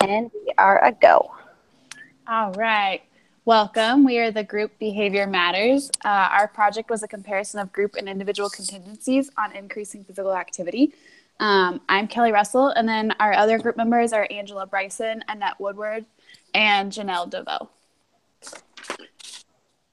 And we are a go. All right. Welcome. We are the group Behavior Matters. Our project was a comparison of group and individual contingencies on increasing physical activity. I'm Kelly Russell, and then our other group members are Angela Bryson, Annette Woodward, and Janelle DeVoe.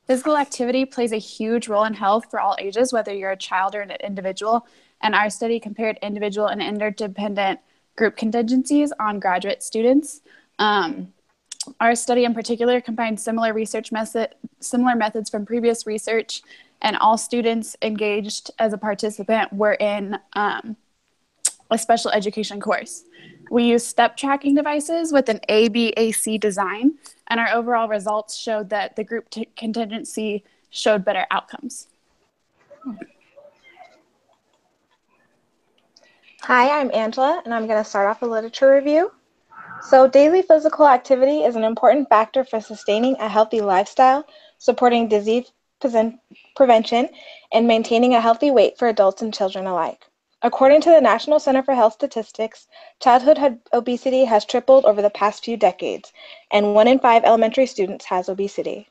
Physical activity plays a huge role in health for all ages, whether you're a child or an individual. And our study compared individual and interdependent group contingencies on graduate students. Our study in particular combined similar methods from previous research, and all students engaged as a participant were in a special education course. We used step tracking devices with an ABAC design, and our overall results showed that the group contingency showed better outcomes. Hi, I'm Angela, and I'm going to start off a literature review. So daily physical activity is an important factor for sustaining a healthy lifestyle, supporting disease prevention, and maintaining a healthy weight for adults and children alike. According to the National Center for Health Statistics, childhood obesity has tripled over the past few decades, and 1 in 5 elementary students has obesity.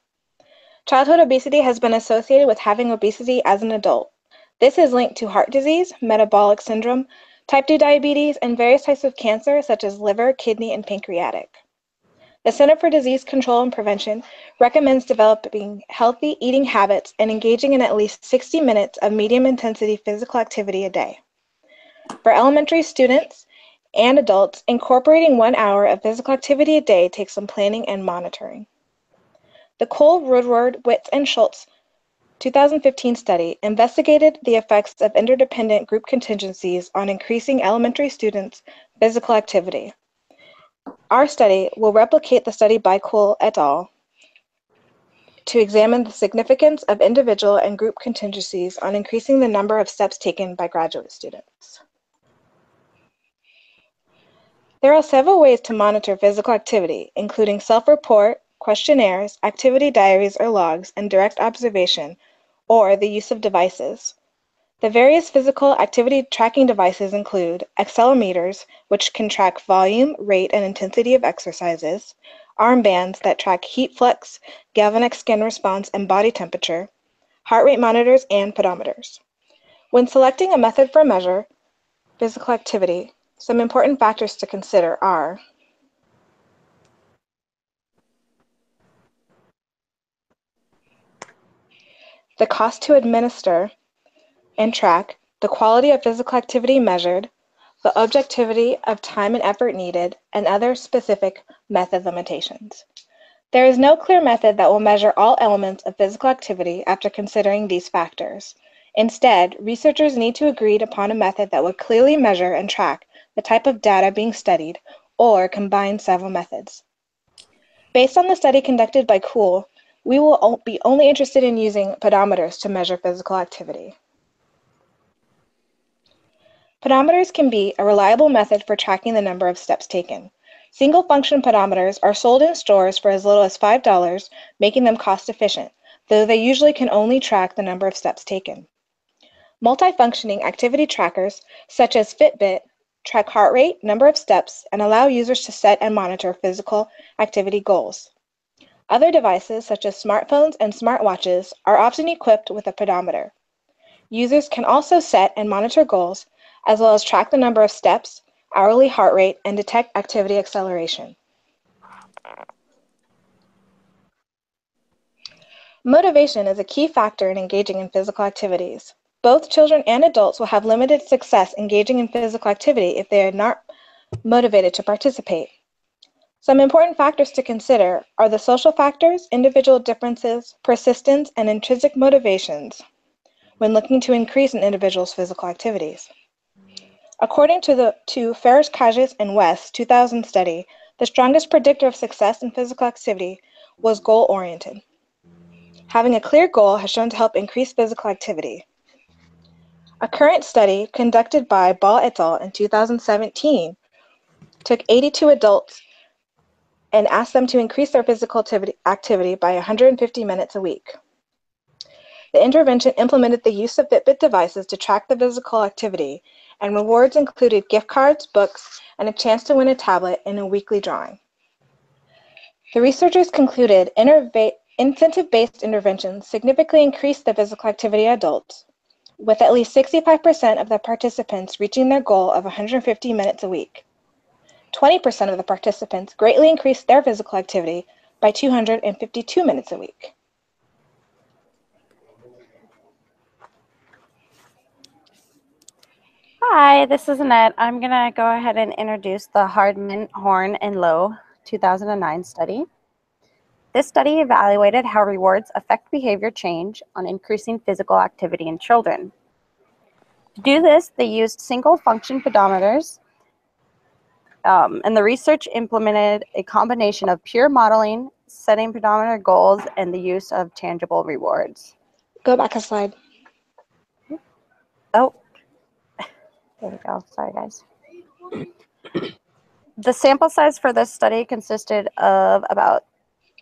Childhood obesity has been associated with having obesity as an adult. This is linked to heart disease, metabolic syndrome, type 2 diabetes, and various types of cancer such as liver, kidney, and pancreatic. The Center for Disease Control and Prevention recommends developing healthy eating habits and engaging in at least 60 minutes of medium-intensity physical activity a day. For elementary students and adults, incorporating 1 hour of physical activity a day takes some planning and monitoring. The Cole, Woodward, Witz, and Schultz 2015 study investigated the effects of interdependent group contingencies on increasing elementary students' physical activity. Our study will replicate the study by Cole et al. To examine the significance of individual and group contingencies on increasing the number of steps taken by graduate students. There are several ways to monitor physical activity, including self-report, questionnaires, activity diaries or logs, and direct observation, or the use of devices. The various physical activity tracking devices include accelerometers, which can track volume, rate, and intensity of exercises, armbands that track heat flux, galvanic skin response, and body temperature, heart rate monitors, and pedometers. When selecting a method for measure physical activity, some important factors to consider are the cost to administer and track, the quality of physical activity measured, the objectivity of time and effort needed, and other specific method limitations. There is no clear method that will measure all elements of physical activity after considering these factors. Instead, researchers need to agree upon a method that would clearly measure and track the type of data being studied, or combine several methods. Based on the study conducted by Cole, we will be only interested in using pedometers to measure physical activity. Pedometers can be a reliable method for tracking the number of steps taken. Single-function pedometers are sold in stores for as little as $5, making them cost-efficient, though they usually can only track the number of steps taken. Multifunctioning activity trackers, such as Fitbit, track heart rate, number of steps, and allow users to set and monitor physical activity goals. Other devices, such as smartphones and smartwatches, are often equipped with a pedometer. Users can also set and monitor goals, as well as track the number of steps, hourly heart rate, and detect activity acceleration. Motivation is a key factor in engaging in physical activities. Both children and adults will have limited success engaging in physical activity if they are not motivated to participate. Some important factors to consider are the social factors, individual differences, persistence, and intrinsic motivations when looking to increase an individual's physical activities. According to Ferris-Kagis and West 2000 study, the strongest predictor of success in physical activity was goal-oriented. Having a clear goal has shown to help increase physical activity. A current study conducted by Ball et al. In 2017 took 82 adults and asked them to increase their physical activity by 150 minutes a week. The intervention implemented the use of Fitbit devices to track the physical activity and rewards included gift cards, books, and a chance to win a tablet in a weekly drawing. The researchers concluded incentive-based interventions significantly increased the physical activity of adults, with at least 65% of the participants reaching their goal of 150 minutes a week. 20% of the participants greatly increased their physical activity by 252 minutes a week. Hi, this is Annette. I'm going to go ahead and introduce the Hardman, Horn, and Lowe 2009 study. This study evaluated how rewards affect behavior change on increasing physical activity in children. To do this, they used single function pedometers, and the research implemented a combination of pure modeling, setting pedometer goals, and the use of tangible rewards. Go back a slide. Oh, there we go. Sorry, guys. The sample size for this study consisted of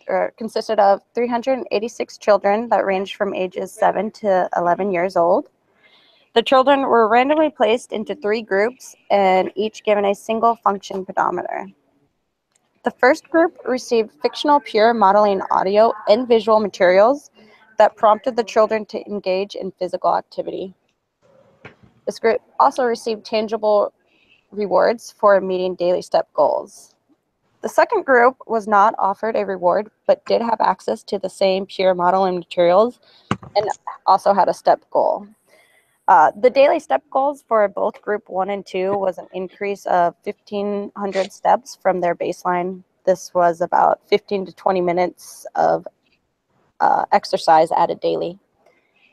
386 children that ranged from ages 7 to 11 years old. The children were randomly placed into 3 groups and each given a single function pedometer. The first group received fictional pure modeling audio and visual materials that prompted the children to engage in physical activity. This group also received tangible rewards for meeting daily step goals. The second group was not offered a reward, but did have access to the same pure modeling materials and also had a step goal. The daily step goals for both group 1 and 2 was an increase of 1,500 steps from their baseline. This was about 15 to 20 minutes of exercise added daily.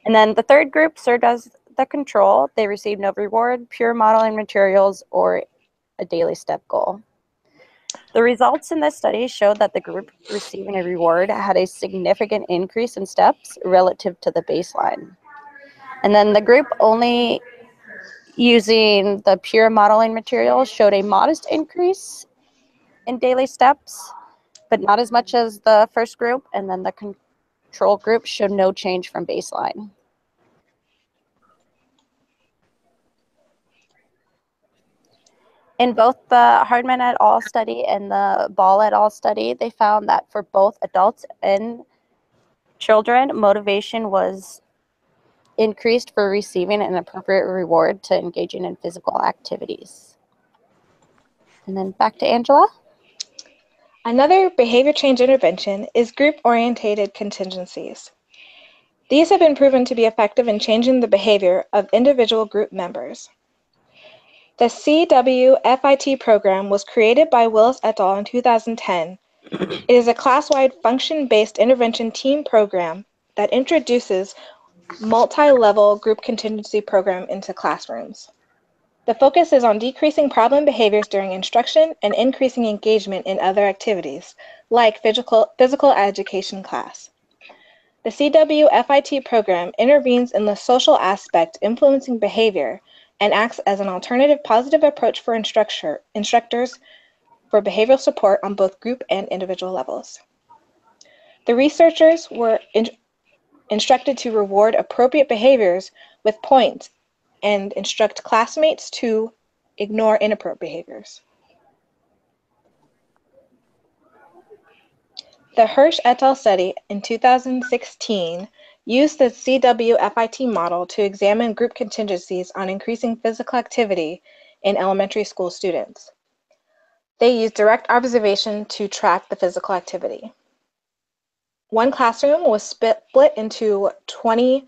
And then the third group served as the control. They received no reward, pure modeling materials, or a daily step goal. The results in this study showed that the group receiving a reward had a significant increase in steps relative to the baseline. And then the group only using the pure modeling materials showed a modest increase in daily steps, but not as much as the first group. And then the control group showed no change from baseline. In both the Hardman et al. Study and the Ball et al. Study, they found that for both adults and children, motivation was increased for receiving an appropriate reward to engaging in physical activities. And then back to Angela. Another behavior change intervention is group-oriented contingencies. These have been proven to be effective in changing the behavior of individual group members. The CWFIT program was created by Willis et al. In 2010. It is a class-wide function-based intervention team program that introduces multi-level group contingency program into classrooms. The focus is on decreasing problem behaviors during instruction and increasing engagement in other activities, like physical education class. The CWFIT program intervenes in the social aspect influencing behavior and acts as an alternative positive approach for instructors for behavioral support on both group and individual levels. The researchers were instructed to reward appropriate behaviors with points and instruct classmates to ignore inappropriate behaviors. The Hirsch et al. Study in 2016 used the CWFIT model to examine group contingencies on increasing physical activity in elementary school students. They used direct observation to track the physical activity. One classroom was split into 20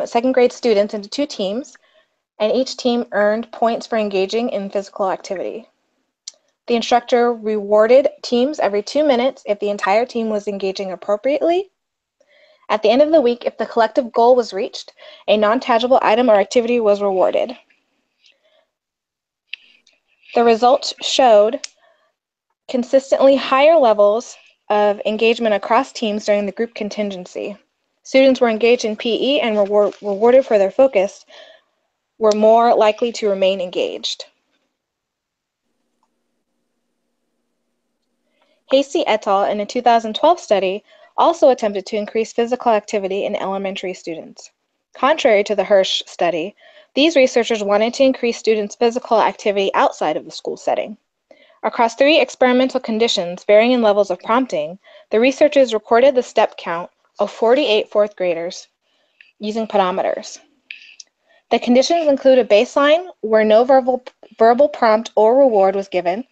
second grade students into 2 teams, and each team earned points for engaging in physical activity. The instructor rewarded teams every 2 minutes if the entire team was engaging appropriately. At the end of the week, if the collective goal was reached, a non-tangible item or activity was rewarded. The results showed consistently higher levels of engagement across teams during the group contingency. Students were engaged in PE and rewarded for their focus, were more likely to remain engaged. Hasty et al. In a 2012 study also attempted to increase physical activity in elementary students. Contrary to the Hirsch study, These researchers wanted to increase students' physical activity outside of the school setting. Across 3 experimental conditions varying in levels of prompting, the researchers recorded the step count of 48 fourth graders using pedometers. The conditions include a baseline where no verbal prompt or reward was given,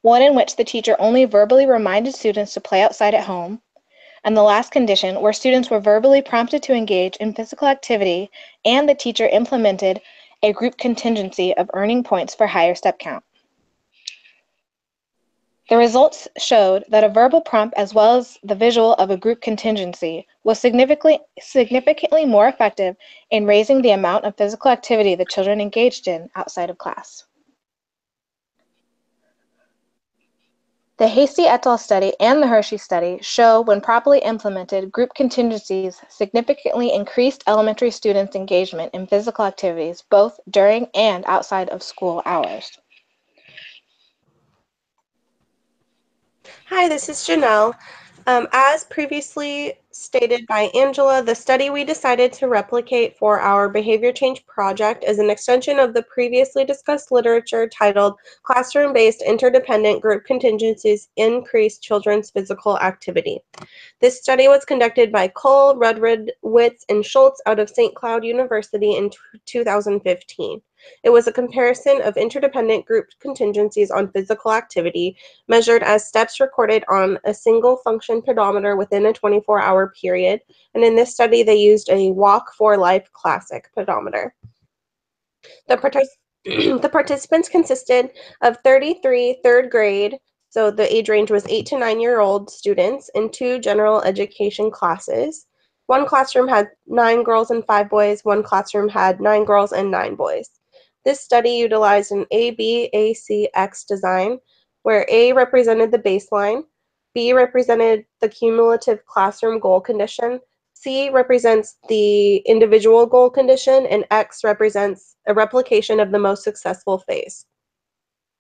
one in which the teacher only verbally reminded students to play outside at home, and the last condition where students were verbally prompted to engage in physical activity and the teacher implemented a group contingency of earning points for higher step count. The results showed that a verbal prompt as well as the visual of a group contingency was significantly more effective in raising the amount of physical activity the children engaged in outside of class. The Hasty et al. Study and the Hershey study show when properly implemented, group contingencies significantly increased elementary students' engagement in physical activities both during and outside of school hours. Hi, this is Janelle. As previously stated by Angela, the study we decided to replicate for our behavior change project is an extension of the previously discussed literature titled Classroom-Based Interdependent Group Contingencies Increase Children's Physical Activity. This study was conducted by Cole, Rudridge, and Schultz out of St. Cloud University in 2015. It was a comparison of interdependent group contingencies on physical activity, measured as steps recorded on a single function pedometer within a 24-hour period, and in this study they used a Walk for Life Classic pedometer. The participants consisted of 33 third grade, so the age range was 8 to 9-year-old students, in 2 general education classes. One classroom had 9 girls and 5 boys, one classroom had 9 girls and 9 boys. This study utilized an ABACX design, where A represented the baseline, B represented the cumulative classroom goal condition, C represents the individual goal condition, and X represents a replication of the most successful phase.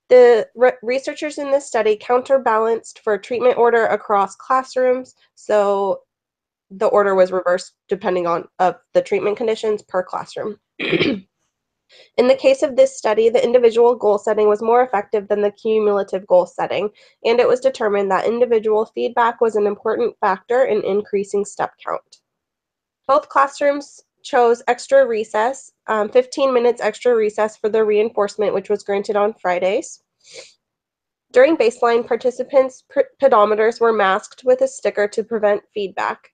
The researchers in this study counterbalanced for treatment order across classrooms, so the order was reversed depending on the treatment conditions per classroom. In the case of this study, the individual goal setting was more effective than the cumulative goal setting, and it was determined that individual feedback was an important factor in increasing step count. Both classrooms chose extra recess, 15 minutes extra recess for the reinforcement, which was granted on Fridays. During baseline, participants' pedometers were masked with a sticker to prevent feedback.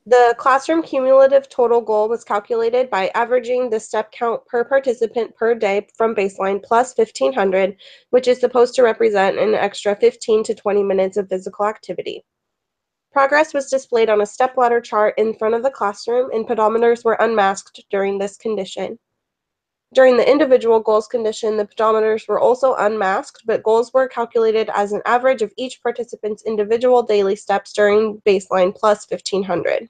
The classroom cumulative total goal was calculated by averaging the step count per participant per day from baseline plus 1,500, which is supposed to represent an extra 15 to 20 minutes of physical activity. Progress was displayed on a stepladder chart in front of the classroom, and pedometers were unmasked during this condition. During the individual goals condition, the pedometers were also unmasked, but goals were calculated as an average of each participant's individual daily steps during baseline plus 1,500.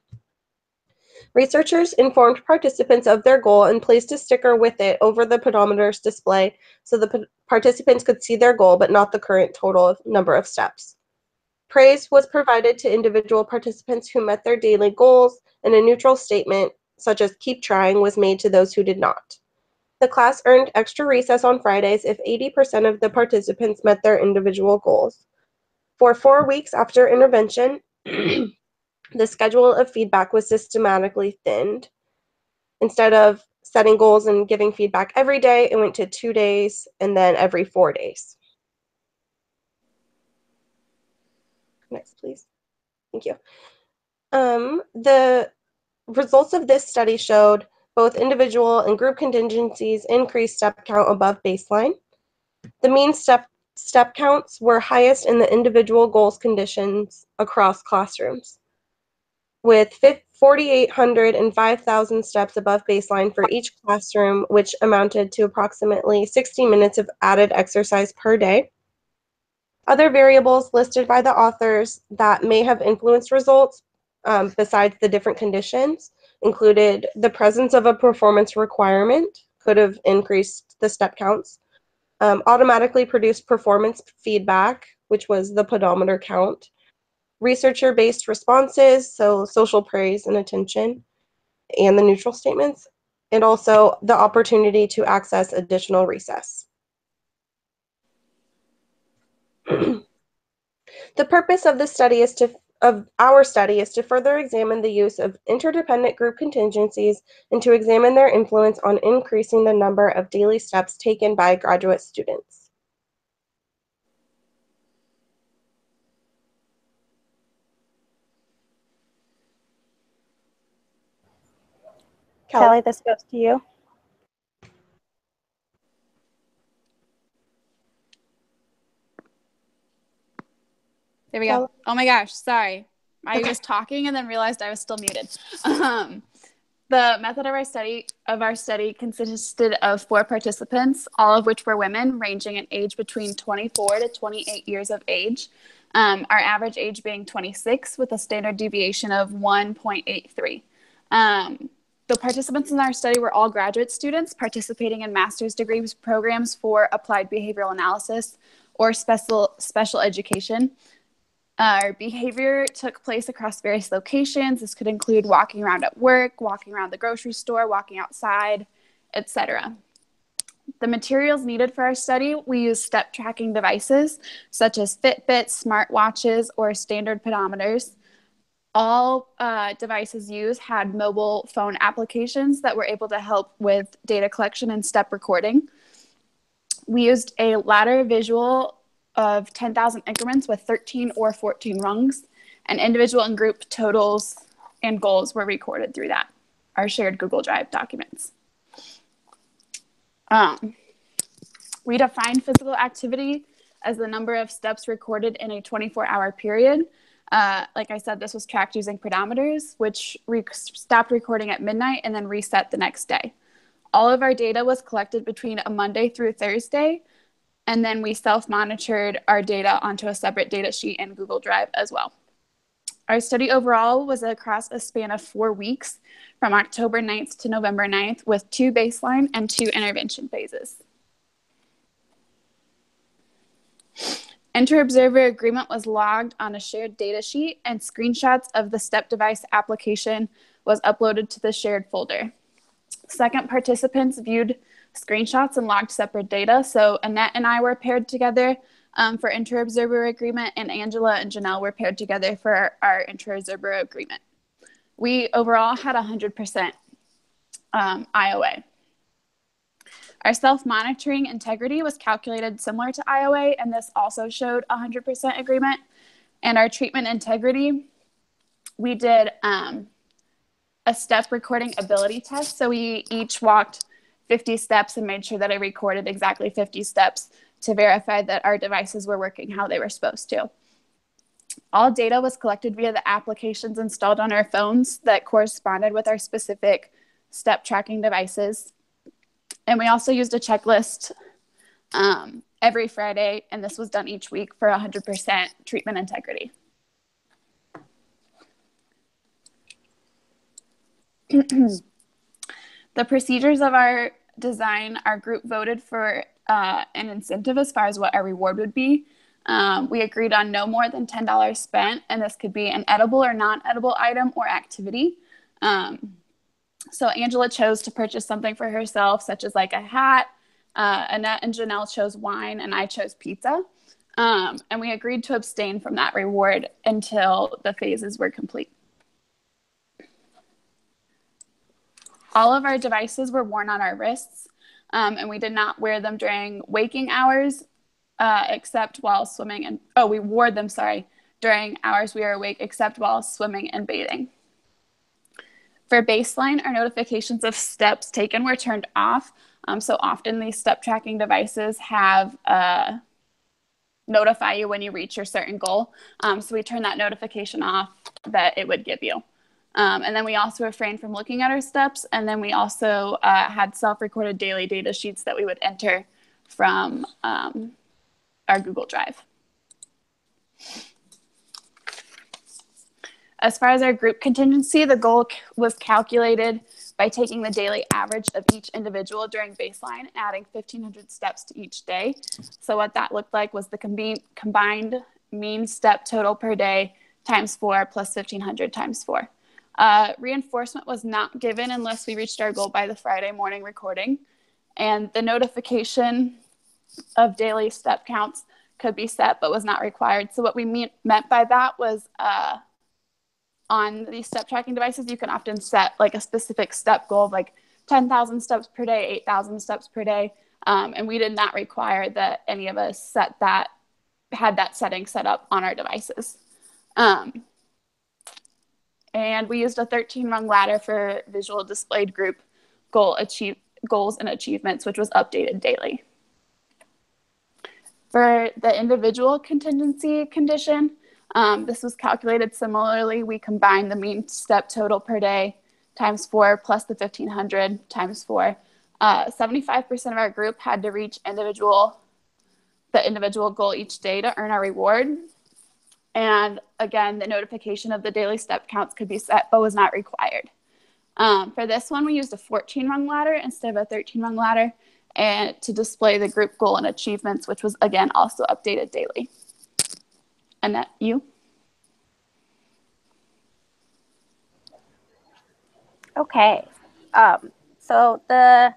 Researchers informed participants of their goal and placed a sticker with it over the pedometer's display so the participants could see their goal but not the current total number of steps. Praise was provided to individual participants who met their daily goals, and a neutral statement, such as "keep trying," was made to those who did not. The class earned extra recess on Fridays if 80% of the participants met their individual goals. For 4 weeks after intervention, the schedule of feedback was systematically thinned. Instead of setting goals and giving feedback every day, it went to 2 days and then every 4 days. Next, please. Thank you. The results of this study showed both individual and group contingencies increased step count above baseline. The mean step counts were highest in the individual goals conditions across classrooms, with 4,800 and 5,000 steps above baseline for each classroom, which amounted to approximately 60 minutes of added exercise per day. Other variables listed by the authors that may have influenced results, besides the different conditions, included the presence of a performance requirement, could have increased the step counts, automatically produced performance feedback, which was the pedometer count, researcher-based responses, so social praise and attention, and the neutral statements, and also the opportunity to access additional recess. The purpose of our study is to further examine the use of interdependent group contingencies and to examine their influence on increasing the number of daily steps taken by graduate students. Kelly, this goes to you. There we go. Oh my gosh, sorry. I was talking and then realized I was still muted. The method of our study consisted of 4 participants, all of which were women, ranging in age between 24 to 28 years of age. Our average age being 26, with a standard deviation of 1.83. The participants in our study were all graduate students participating in master's degree programs for applied behavioral analysis or special education. Our behavior took place across various locations. This could include walking around at work, walking around the grocery store, walking outside, etc. The materials needed for our study, we used step tracking devices such as Fitbits, smartwatches, or standard pedometers. All devices used had mobile phone applications that were able to help with data collection and step recording. We used a ladder visual of 10,000 increments with 13 or 14 rungs, and individual and group totals and goals were recorded through that, our shared Google Drive documents. We defined physical activity as the number of steps recorded in a 24-hour period. Like I said, this was tracked using pedometers, which stopped recording at midnight and then reset the next day. All of our data was collected between a Monday through Thursday, and then we self-monitored our data onto a separate data sheet in Google Drive as well. Our study overall was across a span of 4 weeks, from October 9th to November 9th, with 2 baseline and 2 intervention phases. Inter-observer agreement was logged on a shared data sheet, and screenshots of the STEP device application was uploaded to the shared folder. Second participants viewed screenshots and logged separate data. So Annette and I were paired together for inter-observer agreement, and Angela and Janelle were paired together for our inter-observer agreement. We overall had 100% IOA. Our self-monitoring integrity was calculated similar to IOA, and this also showed 100% agreement. And our treatment integrity, we did a step recording ability test. So we each walked 50 steps and made sure that I recorded exactly 50 steps to verify that our devices were working how they were supposed to. All data was collected via the applications installed on our phones that corresponded with our specific step tracking devices. And we also used a checklist every Friday, and this was done each week for 100% treatment integrity. The procedures of our design, our group voted for an incentive as far as what our reward would be. We agreed on no more than $10 spent, and this could be an edible or non-edible item or activity. So Angela chose to purchase something for herself, such as like a hat. Annette and Janelle chose wine, and I chose pizza. And we agreed to abstain from that reward until the phases were complete. All of our devices were worn on our wrists, and we did not wear them during waking hours, except while swimming and, we wore them, during hours we were awake, except while swimming and bathing. For baseline, our notifications of steps taken were turned off. So often these step tracking devices have notify you when you reach your certain goal. So we turned that notification off that it would give you. And then we also refrained from looking at our steps. And then we also had self-recorded daily data sheets that we would enter from our Google Drive. As far as our group contingency, the goal was calculated by taking the daily average of each individual during baseline and adding 1,500 steps to each day. So what that looked like was the combined mean step total per day times 4 plus 1,500 times 4. Reinforcement was not given unless we reached our goal by the Friday morning recording. And the notification of daily step counts could be set but was not required. So what we meant by that was on these step tracking devices, you can often set like a specific step goal of like 10,000 steps per day, 8,000 steps per day. And we did not require that any of us had that setting set up on our devices. And we used a 13-rung ladder for visual displayed group goals and achievements, which was updated daily. For the individual contingency condition, this was calculated similarly. We combined the mean step total per day times 4 plus the 1,500 times 4. 75% of our group had to reach the individual goal each day to earn our reward. And again, the notification of the daily step counts could be set, but was not required. For this one, we used a 14-rung ladder instead of a 13-rung ladder, and to display the group goal and achievements, which was, again, also updated daily. Annette, you? Okay. So the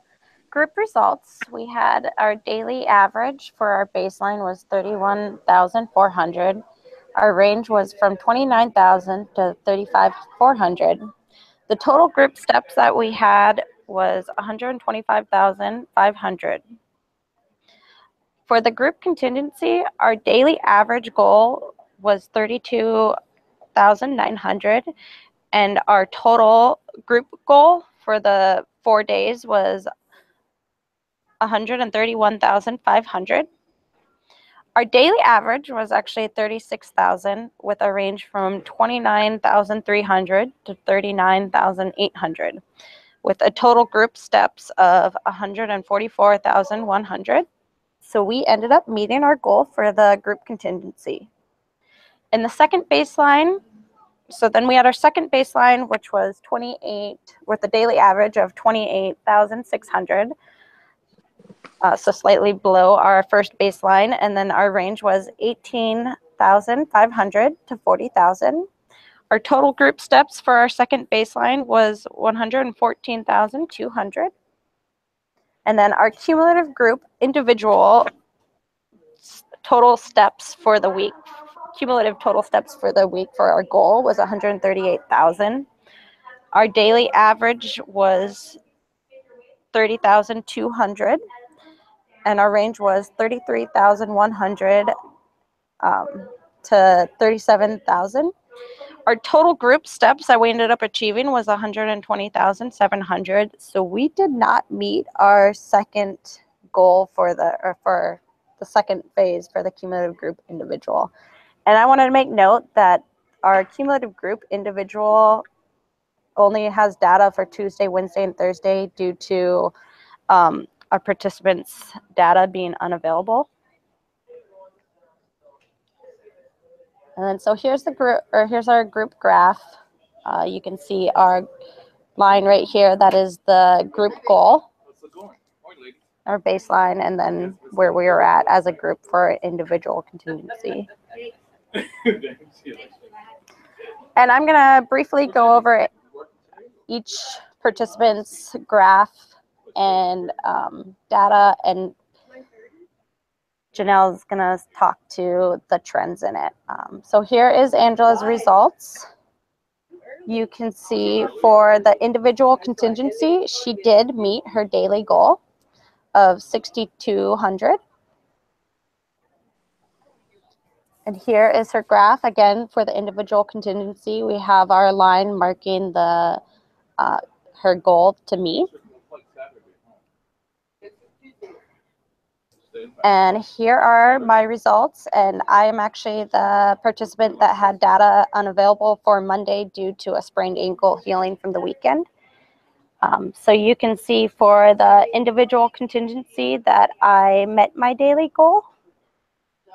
group results, we had our daily average for our baseline was 31,400. Our range was from 29,000 to 35,400. The total group steps that we had was 125,500. For the group contingency, our daily average goal was 32,900, and our total group goal for the 4 days was 131,500. Our daily average was actually 36,000 with a range from 29,300 to 39,800 with a total group steps of 144,100. So we ended up meeting our goal for the group contingency. In the second baseline, so then we had our second baseline, which was 28 with a daily average of 28,600. So slightly below our first baseline, and then our range was 18,500 to 40,000. Our total group steps for our second baseline was 114,200. And then our cumulative group individual total steps for the week, cumulative total steps for the week for our goal was 138,000. Our daily average was 30,200. And our range was 33,100 to 37,000. Our total group steps that we ended up achieving was 120,700. So we did not meet our second goal for the second phase for the cumulative group individual. And I wanted to make note that our cumulative group individual only has data for Tuesday, Wednesday, and Thursday due to our participants' data being unavailable. And then so here's the group, or here's our group graph. You can see our line right here. That is the group goal, our baseline, and then where we are at as a group for individual contingency. And I'm gonna briefly go over each participant's graph and data, and Janelle's gonna talk to the trends in it. So here is Angela's results. You can see for the individual contingency, she did meet her daily goal of 6,200. And here is her graph. Again, for the individual contingency, we have our line marking the her goal to meet. And here are my results, and I am actually the participant that had data unavailable for Monday due to a sprained ankle healing from the weekend. So you can see for the individual contingency that I met my daily goal.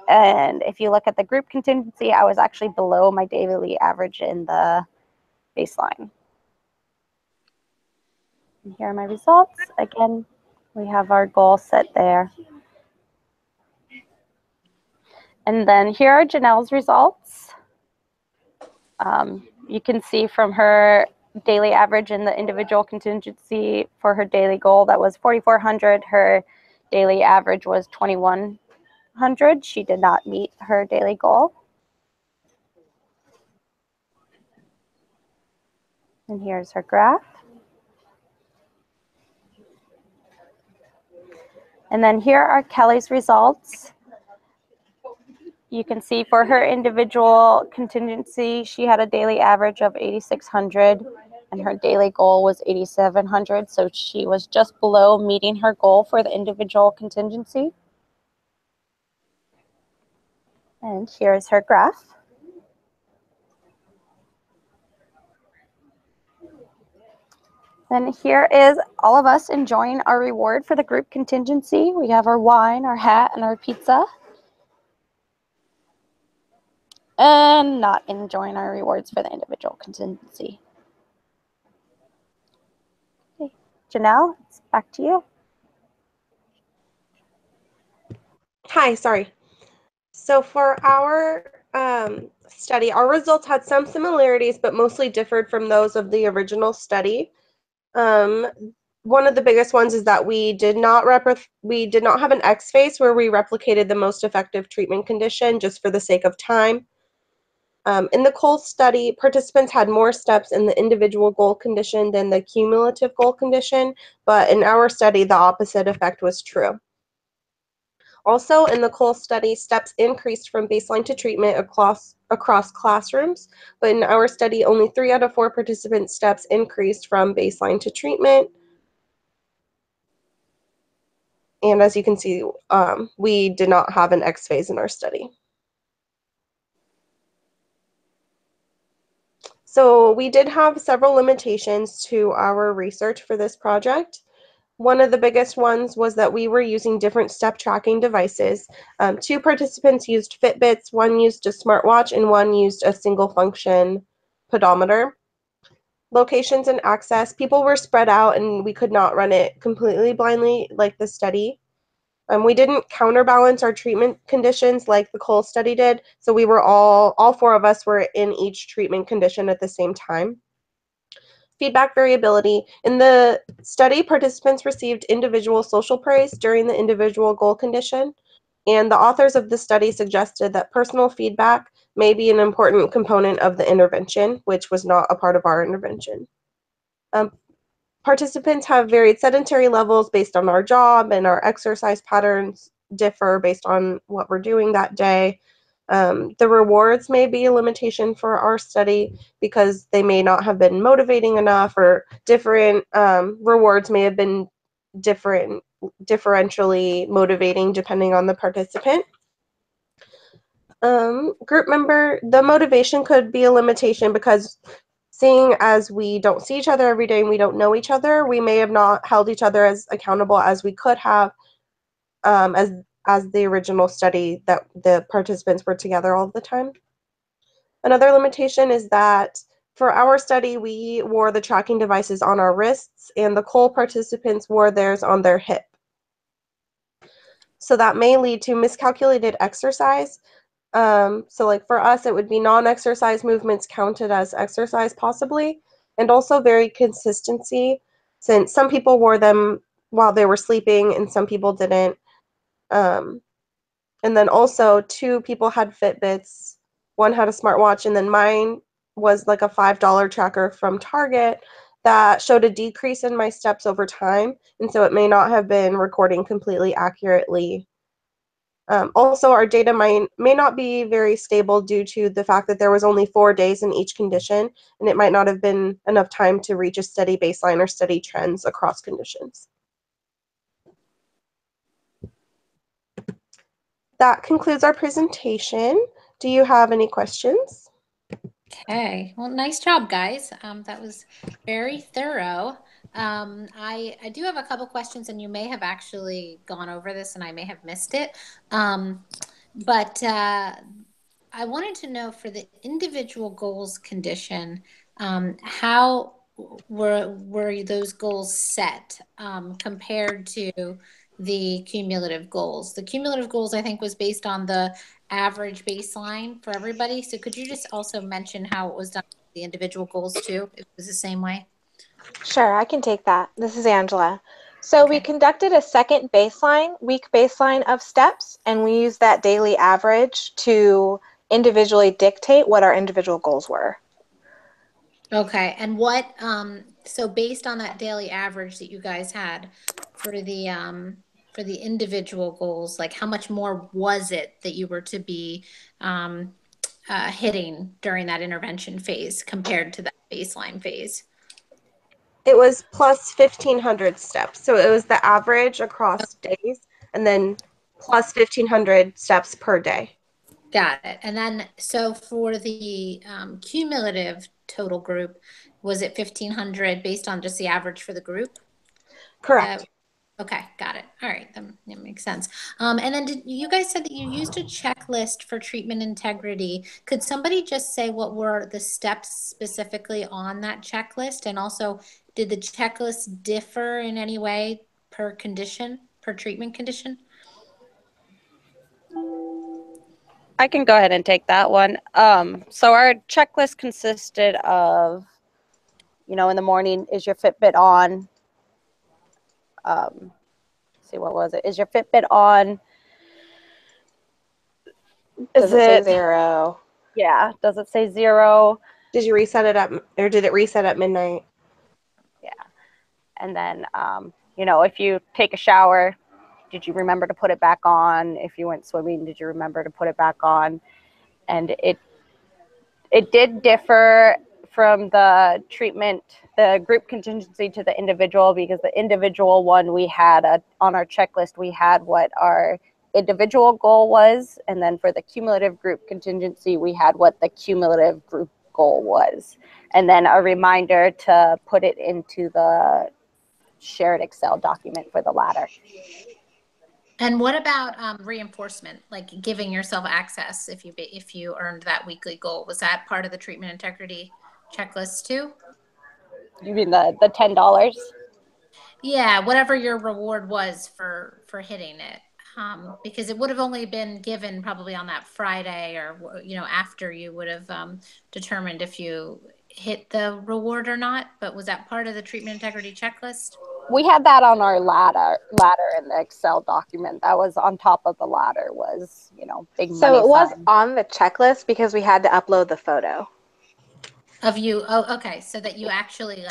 And if you look at the group contingency, I was actually below my daily average in the baseline. And here are my results. Again, we have our goal set there. And then here are Janelle's results. You can see from her daily average in the individual contingency for her daily goal. That was 4,400. Her daily average was 2,100. She did not meet her daily goal. And here's her graph. And then here are Kelly's results. You can see for her individual contingency, she had a daily average of 8,600 and her daily goal was 8,700. So she was just below meeting her goal for the individual contingency. And here's her graph. Then here is all of us enjoying our reward for the group contingency. We have our wine, our hat, and our pizza. And not enjoying our rewards for the individual contingency. Okay. Janelle, it's back to you. Hi, sorry. So for our study, our results had some similarities, but mostly differed from those of the original study. One of the biggest ones is that we did not have an X phase where we replicated the most effective treatment condition just for the sake of time. In the Cole study, participants had more steps in the individual goal condition than the cumulative goal condition, but in our study, the opposite effect was true. Also, in the Cole study, steps increased from baseline to treatment across classrooms, but in our study, only 3 out of 4 participants' steps increased from baseline to treatment. And as you can see, we did not have an X phase in our study. So we did have several limitations to our research for this project. One of the biggest ones was that we were using different step tracking devices. 2 participants used Fitbits, 1 used a smartwatch, and 1 used a single function pedometer. Locations and access, people were spread out and we could not run it completely blindly like the study. We didn't counterbalance our treatment conditions like the Cole study did, so we were all 4 of us were in each treatment condition at the same time. Feedback variability. In the study, participants received individual social praise during the individual goal condition, and the authors of the study suggested that personal feedback may be an important component of the intervention, which was not a part of our intervention. Participants have varied sedentary levels based on our job, and our exercise patterns differ based on what we're doing that day. The rewards may be a limitation for our study because they may not have been motivating enough, or different rewards may have been differentially motivating depending on the participant. Group member, the motivation could be a limitation because seeing as we don't see each other every day and we don't know each other, we may have not held each other as accountable as we could have as the original study that the participants were together all the time. Another limitation is that for our study, we wore the tracking devices on our wrists and the Cole participants wore theirs on their hip. So that may lead to miscalculated exercise. So like for us, it would be non-exercise movements counted as exercise possibly, and also very consistency, since some people wore them while they were sleeping and some people didn't. And then also 2 people had Fitbits, 1 had a smartwatch, and then mine was like a $5 tracker from Target that showed a decrease in my steps over time, and so it may not have been recording completely accurately. Also, our data may not be very stable due to the fact that there was only 4 days in each condition, and it might not have been enough time to reach a steady baseline or steady trends across conditions. That concludes our presentation. Do you have any questions? Okay, well, nice job, guys. That was very thorough. I do have a couple questions, and you may have actually gone over this, and I may have missed it. But I wanted to know for the individual goals condition, how were those goals set compared to the cumulative goals? The cumulative goals, I think, was based on the average baseline for everybody. So could you just also mention how it was done for the individual goals too? It was the same way? Sure, I can take that. This is Angela. So we Okay. conducted a second week baseline of steps, and we used that daily average to individually dictate what our individual goals were. Okay. And so based on that daily average that you guys had for the individual goals, like how much more was it that you were to be hitting during that intervention phase compared to that baseline phase? It was plus 1,500 steps. So it was the average across days and then plus 1,500 steps per day. Got it. And then, so for the cumulative total group, was it 1,500 based on just the average for the group? Correct. Okay, got it. All right, that makes sense. And then you guys said that you used a checklist for treatment integrity. Could somebody just say what were the steps specifically on that checklist? And also, did the checklist differ in any way per condition, per treatment condition? I can go ahead and take that one. So our checklist consisted of, in the morning, is your Fitbit on? See, what was it? Is your Fitbit on? Does it say 0? Yeah. Does it say 0? Did you reset it up, or did it reset at midnight? Yeah. And then, if you take a shower, did you remember to put it back on? If you went swimming, did you remember to put it back on? And it did differ from the group contingency to the individual, because the individual one we had on our checklist, we had what our individual goal was. And then for the cumulative group contingency, we had what the cumulative group goal was. And then a reminder to put it into the shared Excel document for the latter. And what about reinforcement, like giving yourself access if you earned that weekly goal? Was that part of the treatment integrity checklist too? You mean the $10? Yeah, whatever your reward was for hitting it, because it would have only been given probably on that Friday, or after you would have determined if you hit the reward or not. But was that part of the treatment integrity checklist? We had that on our ladder in the Excel document. That was on top of the ladder was, big money. So it was on the checklist because we had to upload the photo. Of you. Oh, okay. So that you actually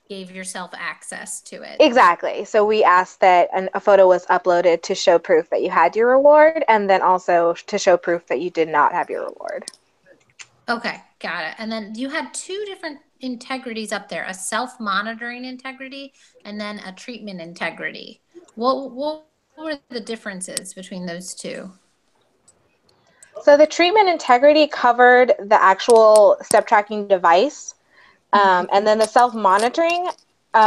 gave yourself access to it. Exactly. So we asked that a photo was uploaded to show proof that you had your reward, and then also to show proof that you did not have your reward. Okay, got it. And then you had two different integrities up there, a self-monitoring integrity and then a treatment integrity. What were the differences between those two? So the treatment integrity covered the actual step tracking device, and then the self-monitoring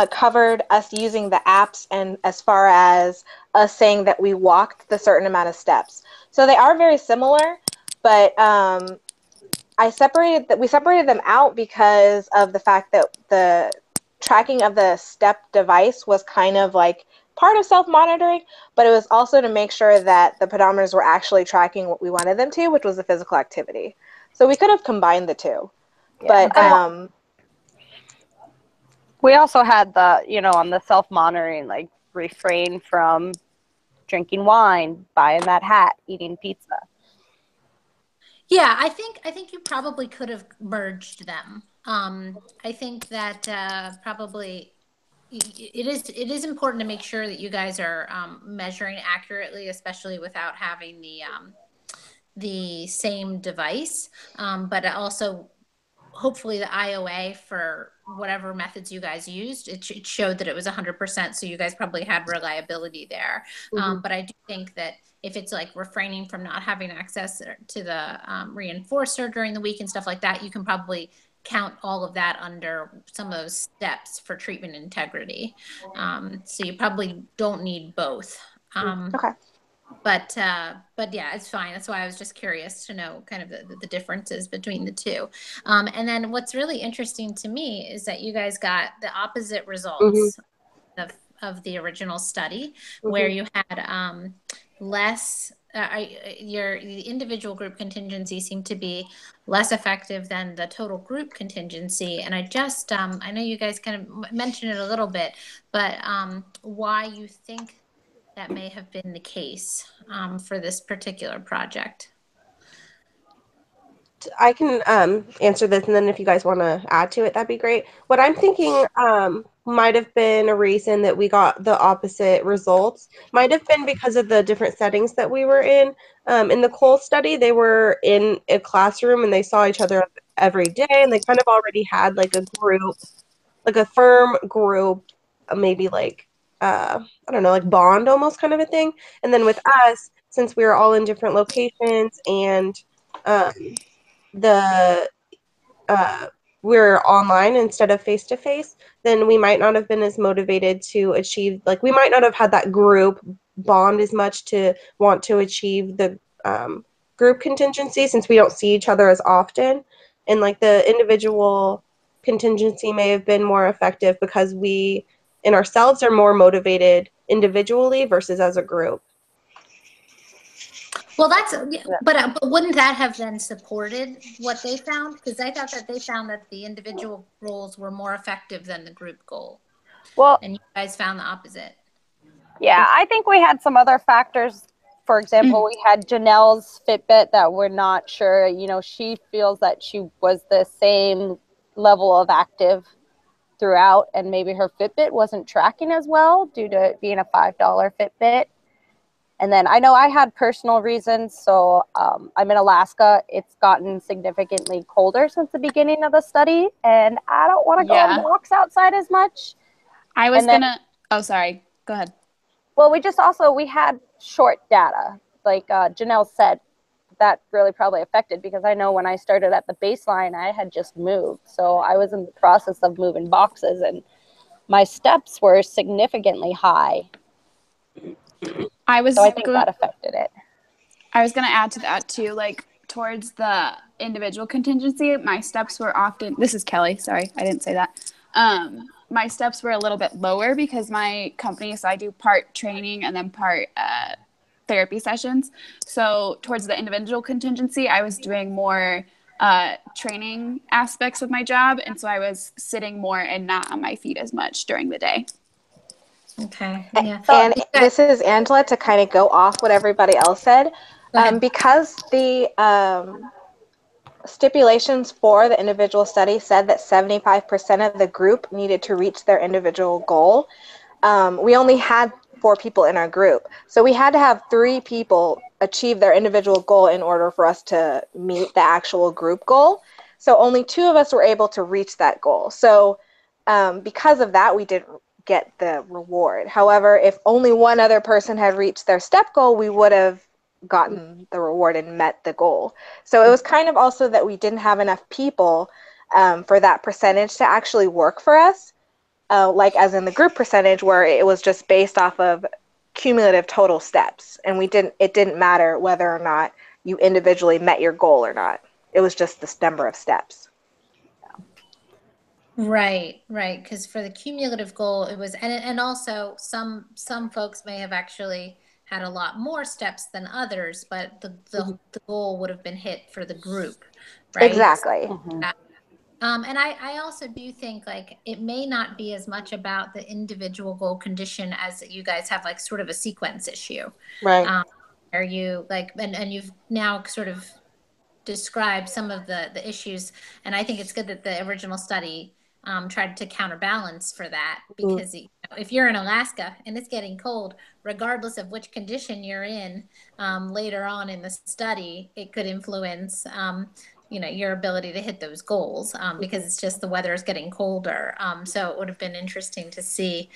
covered us using the apps, and as far as us saying that we walked the certain amount of steps. So they are very similar, but we separated them out because of the fact that the tracking of the step device was kind of like part of self-monitoring, but it was also to make sure that the pedometers were actually tracking what we wanted them to, which was the physical activity. So we could have combined the two. Yeah. But we also had on the self-monitoring, refrain from drinking wine, buying that hat, eating pizza. Yeah, I think you probably could have merged them. I think that probably it is important to make sure that you guys are measuring accurately, especially without having the same device. But also, hopefully, the IOA for whatever methods you guys used, it showed that it was 100%. So you guys probably had reliability there. Mm-hmm. But I do think that if it's refraining from not having access to the reinforcer during the week and stuff like that, you can probably count all of that under some of those steps for treatment integrity. So you probably don't need both. Okay. But yeah, it's fine. That's why I was just curious to know kind of the differences between the two. And then what's really interesting to me is that you guys got the opposite results of the original study, where you had less, the individual group contingency seemed to be less effective than the total group contingency. And I just, I know you guys kind of mentioned it a little bit, but why you think that may have been the case for this particular project? I can answer this, and then if you guys want to add to it, that'd be great. What I'm thinking might have been a reason that we got the opposite results. Might have been because of the different settings that we were in. In the Cole study, they were in a classroom and they saw each other every day, and they kind of already had like a group, like a firm group, maybe like I don't know, like bond almost kind of a thing. And then with us, since we were all in different locations and um, the we're online instead of face to face, then we might not have been as motivated to achieve, like we might not have had that group bond as much to want to achieve the group contingency, since we don't see each other as often. And like the individual contingency may have been more effective because we in ourselves are more motivated individually versus as a group. Well, but wouldn't that have then supported what they found? Because I thought that they found that the individual goals were more effective than the group goal. Well, and you guys found the opposite. yeah, I think we had some other factors. For example, we had Janelle's Fitbit that we're not sure, she feels that she was the same level of active throughout, and maybe her Fitbit wasn't tracking as well due to it being a $5 Fitbit. And then I know I had personal reasons. So I'm in Alaska. It's gotten significantly colder since the beginning of the study, and I don't want to go on walks outside as much. Oh, sorry. Go ahead. Well, we had short data. Like Janelle said, that really probably affected, because I know when I started at the baseline, I had just moved. So I was in the process of moving boxes, and my steps were significantly high. So I think that affected it. I was going to add to that too, like towards the individual contingency, my steps were often, this is Kelly, sorry, I didn't say that. My steps were a little bit lower because my company, so I do part training and then part therapy sessions. So towards the individual contingency, I was doing more training aspects of my job. And so I was sitting more and not on my feet as much during the day. Okay. Yeah. And this is Angela to kind of go off what everybody else said. Because the stipulations for the individual study said that 75% of the group needed to reach their individual goal, we only had 4 people in our group. So we had to have 3 people achieve their individual goal in order for us to meet the actual group goal. So only 2 of us were able to reach that goal. So because of that, we didn't get the reward. However, if only 1 other person had reached their step goal, we would have gotten the reward and met the goal. So it was kind of also that we didn't have enough people for that percentage to actually work for us, like as in the group percentage, where it was just based off of cumulative total steps, and it didn't matter whether or not you individually met your goal or not. It was just the number of steps. Right. Because for the cumulative goal, it was, and also some folks may have actually had a lot more steps than others, but the goal would have been hit for the group, right? Exactly. And I also do think like it may not be as much about the individual goal condition as you guys have like sort of a sequence issue. Right. Are you like, and you've now sort of described some of the issues, and I think it's good that the original study tried to counterbalance for that, because if you're in Alaska and it's getting cold, regardless of which condition you're in, later on in the study, it could influence your ability to hit those goals, because it's just the weather is getting colder. So it would have been interesting to see,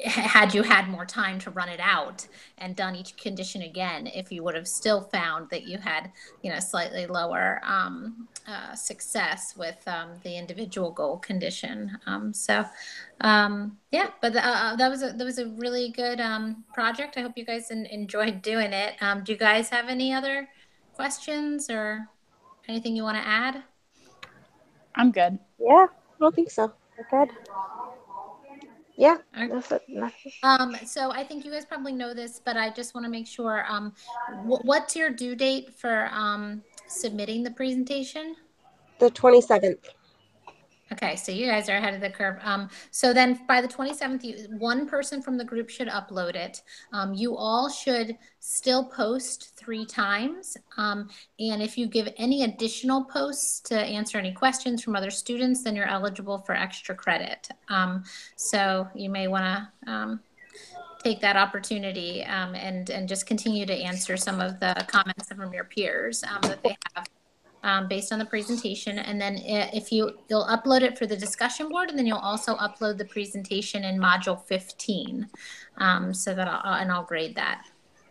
had you had more time to run it out and done each condition again, if you would have still found that you had, slightly lower success with the individual goal condition. Yeah, but that was a really good project. I hope you guys enjoyed doing it. Do you guys have any other questions or anything you want to add? I'm good. Yeah, I don't think so. we're good. Yeah. Okay. That's So I think you guys probably know this, but I just want to make sure. What's your due date for submitting the presentation? The 27th. Okay, so you guys are ahead of the curve. So then by the 27th, one person from the group should upload it. You all should still post 3 times. And if you give any additional posts to answer any questions from other students, then you're eligible for extra credit. So you may want to take that opportunity and just continue to answer some of the comments from your peers that they have. Based on the presentation. And then if you'll upload it for the discussion board, and then you'll also upload the presentation in module 15. So that I'll grade that.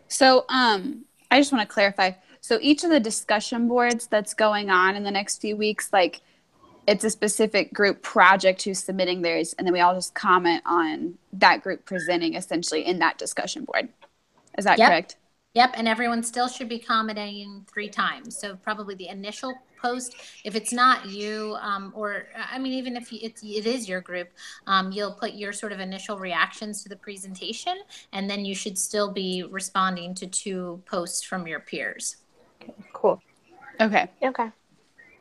So I just want to clarify. So each of the discussion boards that's going on in the next few weeks, like it's a specific group project who's submitting theirs, and then we all just comment on that group presenting essentially in that discussion board. Is that correct? Yep, and everyone still should be commenting 3 times. So probably the initial post, if it's not you, or I mean, even if it is your group, you'll put your sort of initial reactions to the presentation, and then you should still be responding to 2 posts from your peers. Cool. Okay. Okay.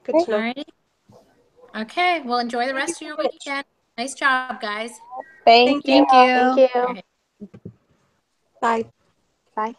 Good to know. Alrighty. Okay, well, enjoy the rest of your weekend. Nice job, guys. Thank you. Thank you. Thank you. Okay. Bye. Bye.